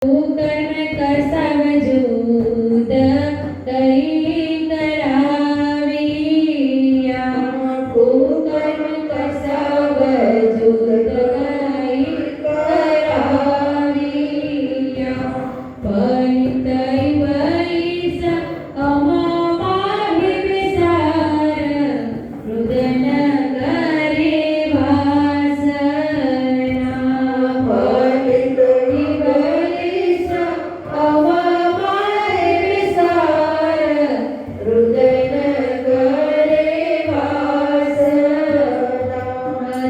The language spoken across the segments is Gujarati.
કર્મ કરસવ જૂદ કઈ કરાવિયા કર્મ કરસવ જૂદ કઈ કરાવિયા પરિતૈ વૈસ અમાહિ વિસાર રુદન કરે વાસના પરિતૈ વૈસ અમાહિ વિસાર રુદન કરે વાસના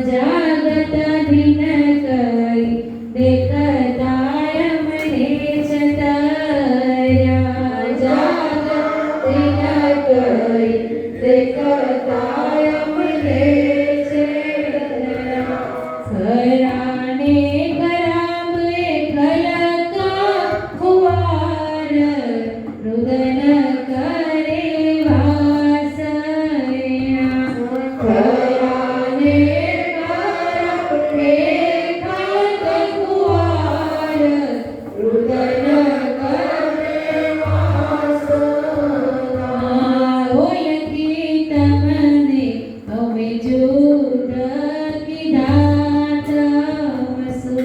જાગત દિન કઈ દેખતાય મને છતર્યા જાગત દિન કઈ દેખતાય મને છતર્યા ખરાને ખરાબ ખલકા કુવાર રુદન કરે વાસયા ખરાને ખરાબ ખલકા કુવાર રુદન કરે વાસના ઓળખી તમને અમે જૂદ કીધા તમસુ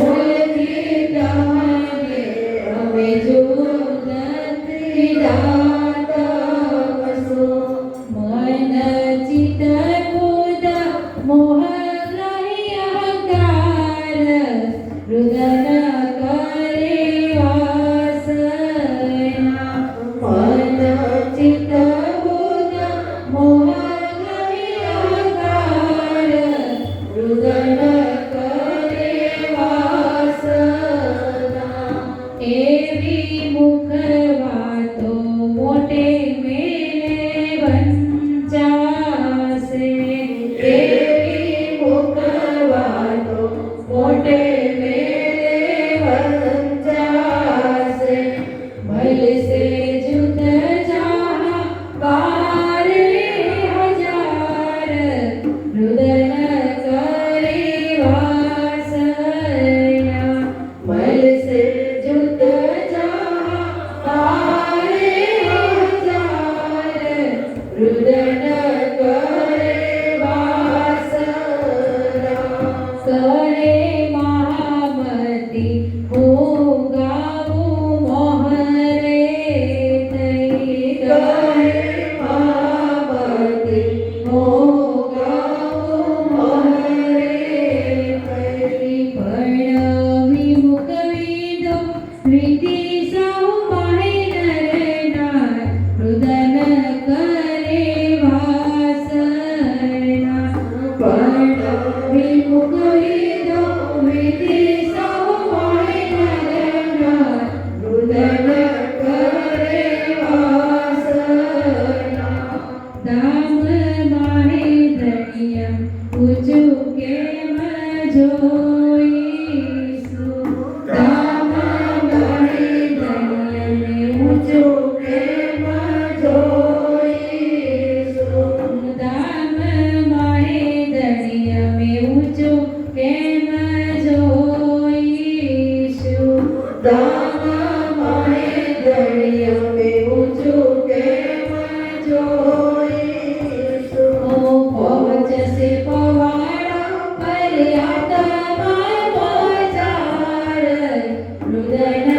ઓળખી તમને અમે જૂદ કીધા તમસુ મન ચિત્ત બુદ્ધ મોહ ગ્રહી અહંકાર રુદન કરે વાસના મન ચિત્ત બુદ્ધ મોહ ગ્રહી અહંકાર રુદન કરે વાસના એવી મુખ વાતો મોટે મેલે વંચાશે એવી મુખ વાતો મોટે મેલે વંચાશે મળશે જુદ જહાં બારે હજાર રુદન કરે વાસયા મળશે જુદ જહાં બારે હજાર રુદન કરે વાસના કરે મહામતિ હું ગાવું મોહરે થઈ કરે મહામતિ હું ગાવું મોહરે થઈ પરણવી મુકવિદો પ્રીતિ સૌ મહિનરનાર રુદન કરે વાસના પરણવી મુકવિદો પ્રીતિ સૌ મહિનરનાર રુદન કરે વાસના દામ માહે ધનિયમ પૂછું કેમ જોઈશું દામ માહે ધનિયમ પૂછું કેમ જોઈશું દામ માહે ધનિયમ પૂછું કેમ જોઈશું દામ માહે ધનિયમ પૂછું કેમ જોઈશું પહોંચશે પવાડા પર આત્મા પહોંચાડ રુદન